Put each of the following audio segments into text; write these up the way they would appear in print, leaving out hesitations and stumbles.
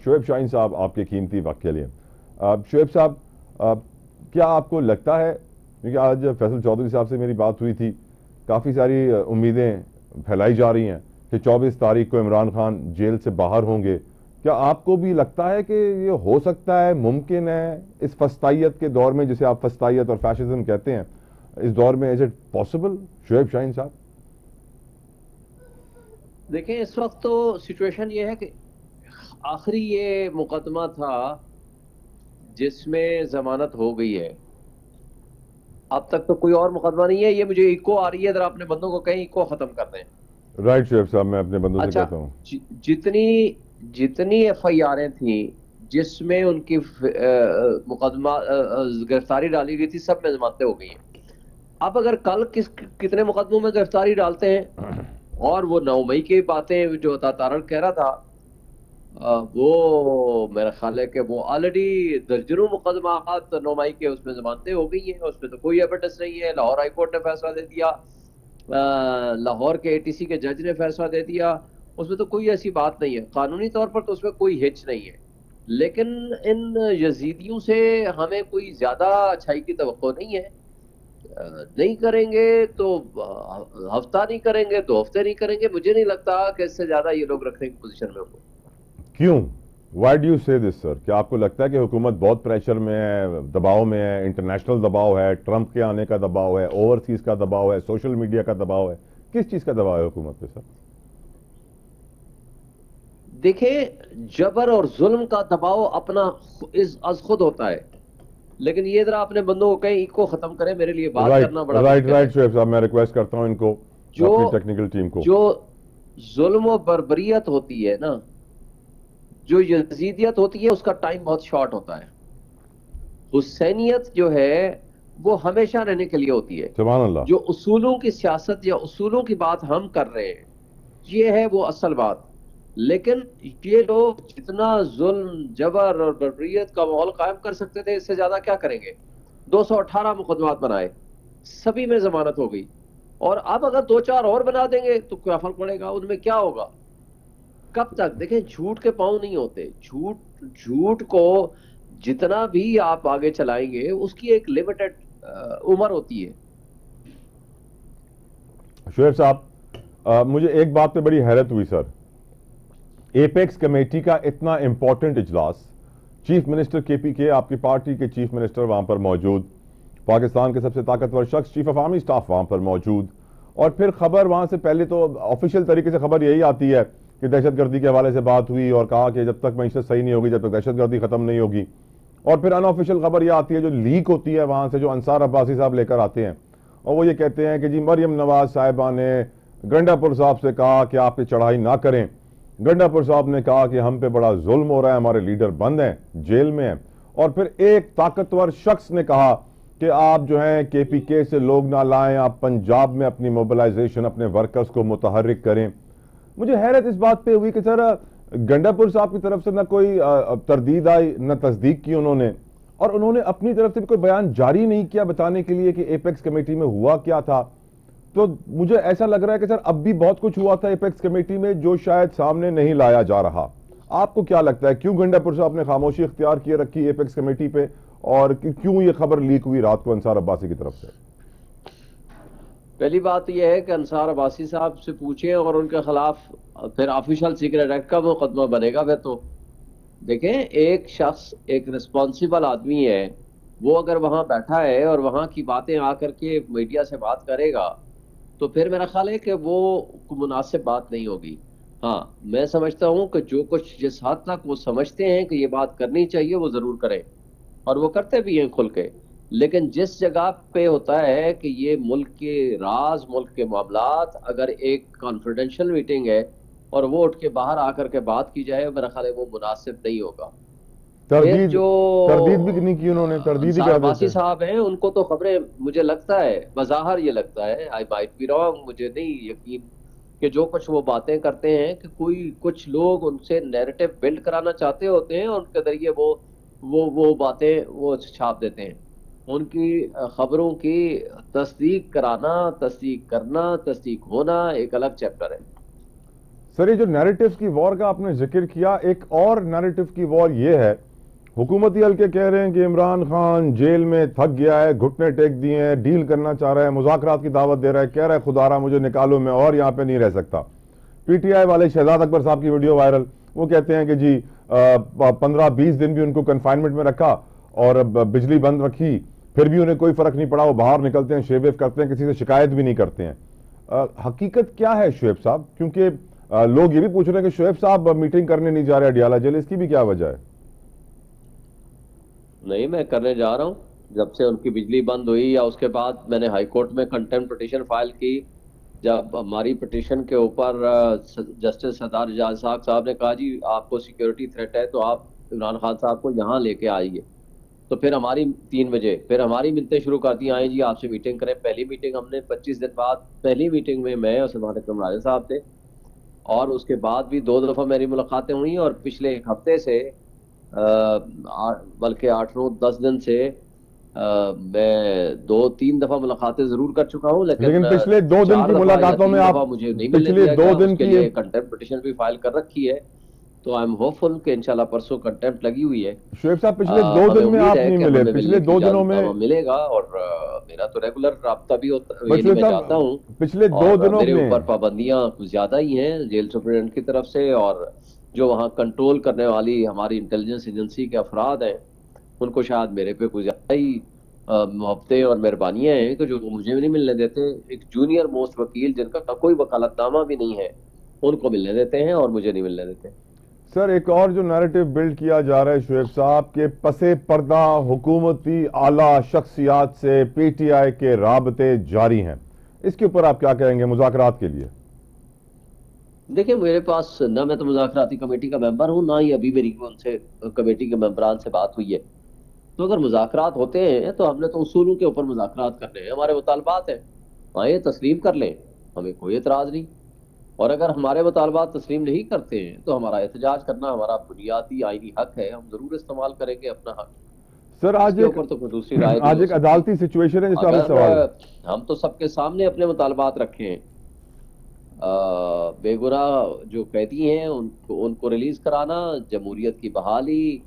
शोएब शाहीन साहब आपके कीमती वक्त के लिए। शोएब साहब, क्या आपको लगता है, क्योंकि आज फैसल चौधरी साहब से मेरी बात हुई थी, काफ़ी सारी उम्मीदें फैलाई जा रही हैं कि 24 तारीख को इमरान खान जेल से बाहर होंगे, क्या आपको भी लगता है कि ये हो सकता है, मुमकिन है इस फस्तायत के दौर में, जिसे आप फस्तायत और फैशिज्म कहते हैं, इस दौर में is it possible? Shoaib Shaheen साहब, देखें, इस वक्त तो सिचुएशन ये है कि आखिरी ये मुकदमा था जिसमें जमानत हो गई है। अब तक तो कोई और मुकदमा नहीं है। ये मुझे इको आ रही है, अगर अपने बंदों को कहीं इको खत्म कर दें। राइट शोएब साहब, मैं अपने बंदों से अच्छा, कहता हूँ। जितनी जितनी एफआईआरें थी जिसमें उनकी मुकदमा गिरफ्तारी डाली गई थी, सब में जमानतें हो गई हैं। अब अगर कल कितने मुकदमों में गिरफ्तारी डालते हैं, और वो 9 मई की बातें जो तारड़ कह रहा था, वो मेरा ख्याल है कि वो ऑलरेडी दर्जनों मुकदमात 9 मई के उसमें जमानतें हो गई हैं। उसमें तो कोई एविडेंस नहीं है। लाहौर हाई कोर्ट ने फैसला दे दिया, लाहौर के एटीसी के जज ने फैसला दे दिया। उसमें तो कोई ऐसी बात नहीं है, कानूनी तौर पर तो उसमें कोई हिच नहीं है। लेकिन इन यजीदियों से हमें कोई ज्यादा अच्छाई की तवक्को नहीं है। नहीं करेंगे तो हफ्ता नहीं करेंगे, 2 हफ्ते नहीं करेंगे, मुझे नहीं लगता कि इससे ज्यादा ये लोग रखने की पोजीशन में होंगे। क्यों? वाई डू यू से दिस सर? क्या आपको लगता है कि हुकूमत बहुत प्रेशर में है, दबाव में है, इंटरनेशनल दबाव है, ट्रंप के आने का दबाव है, ओवरसीज का दबाव है, सोशल मीडिया का दबाव है? किस चीज का दबाव है हुकूमत पे सर? देखिए, जबर और जुल्म का दबाव अपना अज खुद होता है। लेकिन ये जरा अपने बंदों को कहीं इको खत्म करें, मेरे लिए बात राइट करना बड़ा राइट मुश्किल राइट है। शोएब साहब, मैं रिक्वेस्ट करता हूं इनको, जो अपनी टेक्निकल टीम को। जो जुल्म और बर्बरियत होती है ना, जो यजीदियत होती है, उसका टाइम बहुत शॉर्ट होता है। हुसैनियत जो है वो हमेशा रहने के लिए होती है। सुभान अल्लाह। जो उसूलों की सियासत या उसूलों की बात हम कर रहे हैं, ये है वो असल बात। लेकिन ये लोग जितना जुल्म, जबर और बर्बरियत का माहौल कायम कर सकते थे, इससे ज्यादा क्या करेंगे। 218 मुकदमात बनाए, सभी में जमानत हो गई, और अब अगर 2-4 और बना देंगे तो क्या फर्क पड़ेगा, उनमें क्या होगा। कब तक? देखें, झूठ के पांव नहीं होते। झूठ झूठ को जितना भी आप आगे चलाएंगे, उसकी एक लिमिटेड उम्र होती है। शोएब साहब, मुझे एक बात पे बड़ी हैरत हुई सर। एपेक्स कमेटी का इतना इंपॉर्टेंट इजलास, चीफ मिनिस्टर केपीके, आपकी पार्टी के चीफ मिनिस्टर वहां पर मौजूद, पाकिस्तान के सबसे ताकतवर शख्स चीफ ऑफ आर्मी स्टाफ वहां पर मौजूद, और फिर खबर वहां से पहले तो ऑफिशियल तरीके से खबर यही आती है कि दहशतगर्दी के हवाले से बात हुई और कहा कि जब तक मईशत सही नहीं होगी, जब तक दहशतगर्दी खत्म नहीं होगी। और फिर अनऑफिशियल खबर यह आती है, जो लीक होती है वहां से, जो अंसार अब्बासी साहब लेकर आते हैं, और वो ये कहते हैं कि जी मरियम नवाज साहिबा ने गंडापुर साहब से कहा कि आप पे चढ़ाई ना करें। गंडापुर साहब ने कहा कि हम पे बड़ा जुल्म हो रहा है, हमारे लीडर बंद हैं, जेल में हैं। और फिर एक ताकतवर शख्स ने कहा कि आप जो हैं केपीके से लोग ना लाएं, आप पंजाब में अपनी मोबिलाइजेशन, अपने वर्कर्स को मुतहर्रिक करें। मुझे हैरत इस बात पे हुई कि सर गंडापुर साहब की तरफ से ना कोई तरदीद आई, न तस्दीक की उन्होंने, और उन्होंने अपनी तरफ से भी कोई बयान जारी नहीं किया बताने के लिए कि एपेक्स कमेटी में हुआ क्या था। तो मुझे ऐसा लग रहा है कि सर अब भी बहुत कुछ हुआ था एपेक्स कमेटी में जो शायद सामने नहीं लाया जा रहा। आपको क्या लगता है, क्यों गंडापुर साहब ने खामोशी इख्तियार किए रखी एपेक्स कमेटी पे, और क्यों ये खबर लीक हुई रात को अंसार अब्बासी की तरफ से? पहली बात यह है कि अंसार अब्बासी साहब से पूछें, और उनके खिलाफ फिर ऑफिशियल सीक्रेट एक्ट का मुकदमा बनेगा। फिर तो देखें, एक शख्स, एक रिस्पॉन्सिबल आदमी है, वो अगर वहां बैठा है और वहां की बातें आकर के मीडिया से बात करेगा, तो फिर मेरा ख्याल है कि वो मुनासिब बात नहीं होगी। हाँ, मैं समझता हूँ कि जो कुछ जिस हद तक वो समझते हैं कि ये बात करनी चाहिए, वो जरूर करें, और वो करते भी हैं खुल के। लेकिन जिस जगह पे होता है कि ये मुल्क के राज, मुल्क के मामलात, अगर एक कॉन्फिडेंशियल मीटिंग है और वो उठ के बाहर आकर के बात की जाए, मेरा ख्याल है वो मुनासिब नहीं होगा। फिर तरदीद जो तरदीद भी नहीं की उन्होंने, तरदीद ही अंसार कर अब्बासी देते। साहब हैं, उनको तो खबरें, मुझे लगता है, बज़ाहिर ये लगता है, आई माइट बी रॉन्ग, मुझे नहीं यकीन, कि जो कुछ वो बातें करते हैं कि कोई कुछ लोग उनसे नैरेटिव बिल्ड कराना चाहते होते हैं, और उनके जरिए वो बातें वो छाप देते हैं। उनकी खबरों की तस्दीक कराना, तस्दीक करना, तस्दीक होना एक अलग चैप्टर है। सर ये जो नैरेटिव्स की वॉर का आपने जिक्र किया, एक और नैरेटिव की वॉर ये है, हुकूमती हल्के कह रहे हैं कि इमरान खान जेल में थक गया है, घुटने टेक दिए हैं, डील करना चाह रहा है, मुज़ाकरात की दावत दे रहा है, कह रहा है खुदारा मुझे निकालो, मैं और यहाँ पे नहीं रह सकता। पीटीआई वाले शहजाद अकबर साहब की वीडियो वायरल, वो कहते हैं कि जी 15-20 दिन भी उनको कन्फाइनमेंट में रखा और बिजली बंद रखी, फिर भी उन्हें कोई फर्क नहीं पड़ा, वो बाहर निकलते हैं, शेव वेव करते हैं, किसी से शिकायत भी नहीं करते हैं। हकीकत क्या है शुएब साहब? क्योंकि लोग ये भी पूछ रहे हैं कि शुएब साहब मीटिंग करने नहीं जा रहे अडियाला जेल, इसकी भी क्या वजह है? नहीं, मैं करने जा रहा हूँ। जब से उनकी बिजली बंद हुई या उसके बाद मैंने हाई कोर्ट में कंटेम्प्ट पिटीशन फाइल की। जब हमारी पिटीशन के ऊपर जस्टिस सरदार एजाज साहब ने कहा जी आपको सिक्योरिटी थ्रेट है तो आप इमरान खान साहब को यहाँ लेके आइए, तो फिर हमारी 3 बजे फिर हमारी मिलते शुरू कर दी, आए जी आपसे मीटिंग करें। पहली मीटिंग हमने 25 दिन बाद, पहली मीटिंग में मैं और सलमान अकरम राजा साहब थे, और उसके बाद भी 2 दफ़ा मेरी मुलाकातें हुई, और पिछले एक हफ्ते से बल्कि 8-9-10 दिन से मैं 2-3 दफा मुलाकातें जरूर कर चुका हूं, लेकिन पिछले 2 दिन की मुलाकातों में आप मुझे नहीं मिलने दिया गया। उसके लिए कंटेम्प्ट पिटीशन भी फाइल कर रखी है, तो आई एम होपफुल कि इंशाल्लाह परसों कंटेम्प्ट लगी हुई है। शुएब साहब पिछले 2 दिन में आप नहीं मिले, पिछले 2 दिनों में मिलेगा, और मेरा तो रेगुलर राब्ता भी होता है, मैं चाहता हूँ। पिछले 2 दिनों में मेरे ऊपर पाबंदियां कुछ ज्यादा ही हैं जेल सुप्रीडेंट की तरफ से, और जो वहाँ कंट्रोल करने वाली हमारी इंटेलिजेंस एजेंसी के अफराद हैं उनको शायद मेरे पे कुछ ज्यादा ही मोहब्बतें और मेहरबानियां हैं कि जो मुझे भी नहीं मिलने देते। एक जूनियर मोस्ट वकील जिनका कोई वकालतनामा भी नहीं है उनको मिलने देते हैं और मुझे नहीं मिलने देते। सर एक और जो नैरेटिव बिल्ड किया जा रहा है शुएब साहब के पसे पर्दा हुकूमती आला शख्सियात से पीटीआई के राबते जारी हैं, इसके ऊपर आप क्या कहेंगे मुज़ाकरात के लिए? देखिए मेरे पास ना मैं तो मुज़ाकराती कमेटी का मेंबर हूं, ना ही अभी मेरी उनसे कमेटी के मेंबरान से बात हुई है। तो अगर मुज़ाकरात होते हैं तो हमने तो उसूलों के ऊपर मुज़ाकरात करने हैं, हमारे मुतालबात हैं, आए तस्लीम कर लें, हमें कोई एतराज़ नहीं। और अगर हमारे मुतालबात तस्लीम नहीं करते हैं तो हमारा एहतजाज करना हमारा बुनियादी आईनी हक है, हम जरूर इस्तेमाल करेंगे अपना हक। सर आज ऊपर तो कोई दूसरी राय आज एक अदालती सिचुएशन है जिस पर सवाल, हम तो सबके सामने अपने मुतालबात रखे हैं। बेगुनाह जो कैदी हैं उनको रिलीज कराना, जमहूरियत की बहाली,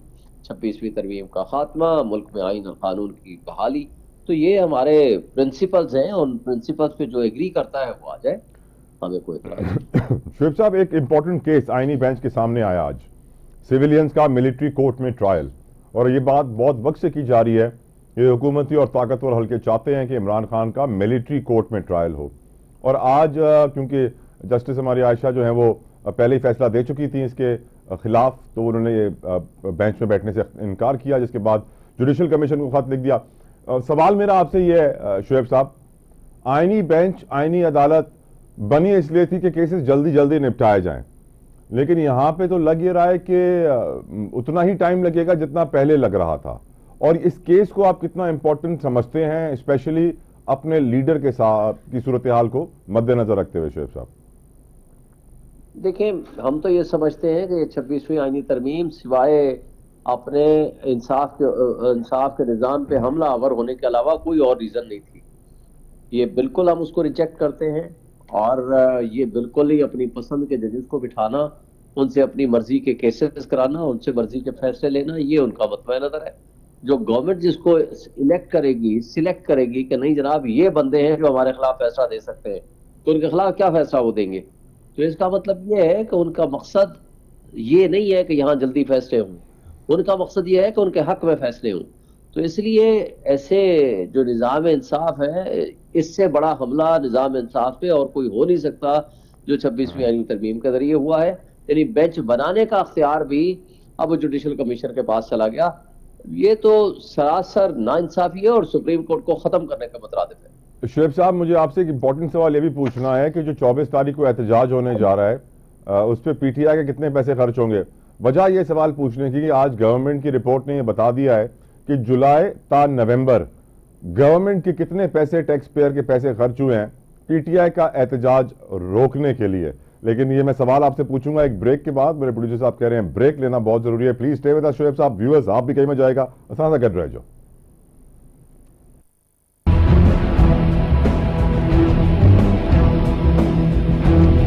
26वीं तरमीम का खात्मा, मुल्क में आईन और कानून की बहाली, तो ये हमारे प्रिंसिपल्स हैं। उन प्रिंसिपल्स पे जो एग्री करता है वो आ जाए, हमें कोई शुएब साहब एक इंपॉर्टेंट केस आईनी बेंच के सामने आया आज, सिविलियंस का मिलिट्री कोर्ट में ट्रायल, और ये बात बहुत वक्त से की जा रही है, ये हुकूमती और ताकतवर हल्के चाहते हैं कि इमरान खान का मिलिट्री कोर्ट में ट्रायल हो। और आज क्योंकि जस्टिस हमारी आयशा जो है वो पहले ही फैसला दे चुकी थी इसके खिलाफ, तो उन्होंने ये बेंच में बैठने से इनकार किया, जिसके बाद जुडिशल कमीशन को खत लिख दिया। सवाल मेरा आपसे ये है शुएब साहब, आईनी बेंच, आईनी अदालत बनी इसलिए थी कि केसेस जल्दी जल्दी निपटाए जाएं, लेकिन यहाँ पे तो लग ये रहा है कि उतना ही टाइम लगेगा जितना पहले लग रहा था। और इस केस को आप कितना इंपॉर्टेंट समझते हैं, स्पेशली अपने लीडर के साथ की सूरत हाल को मद्देनजर रखते हुए शुएब साहब? देखिए हम तो ये समझते हैं कि 26वीं आईनी तरमीम सिवाय अपने इंसाफ के निज़ाम पे हमला आवर होने के अलावा कोई और रीज़न नहीं थी। ये बिल्कुल हम उसको रिजेक्ट करते हैं, और ये बिल्कुल ही अपनी पसंद के जजेस को बिठाना, उनसे अपनी मर्जी के केसेस कराना, उनसे मर्जी के फैसले लेना, ये उनका मतवा नजर है। जो गवर्नमेंट जिसको इलेक्ट करेगी, सिलेक्ट करेगी कि नहीं जनाब ये बंदे हैं जो हमारे खिलाफ फैसला दे सकते हैं, तो उनके खिलाफ क्या फैसला वो देंगे। तो इसका मतलब ये है कि उनका मकसद ये नहीं है कि यहाँ जल्दी फैसले हों, उनका मकसद ये है कि उनके हक में फैसले हों। तो इसलिए ऐसे जो निज़ाम इंसाफ है, इससे बड़ा हमला निज़ाम इंसाफ पे और कोई हो नहीं सकता जो 26वीं आईनी तरमीम के जरिए हुआ है। यानी बेंच बनाने का अख्तियार भी अब जुडिशल कमीशन के पास चला गया। ये तो सरासर नाइंसाफी है और सुप्रीम कोर्ट को खत्म करने का मुतरादिफ है। शुएब साहब मुझे आपसे एक इंपॉर्टेंट सवाल ये भी पूछना है कि जो 24 तारीख को एहतजाज होने जा रहा है उस पर पीटीआई के कितने पैसे खर्च होंगे? वजह ये सवाल पूछने की कि आज गवर्नमेंट की रिपोर्ट ने यह बता दिया है कि जुलाई ता नवंबर गवर्नमेंट के कितने पैसे, टैक्स पेयर के पैसे खर्च हुए हैं पीटीआई का एहतजाज रोकने के लिए। लेकिन ये मैं सवाल आपसे पूछूंगा एक ब्रेक के बाद। मेरे प्रोड्यूसर साहब कह रहे हैं ब्रेक लेना बहुत जरूरी है। Please stay with us Shoaib साहब। व्यूअर्स आप भी कहीं में जाएगा, आसान सा कर रहे जो।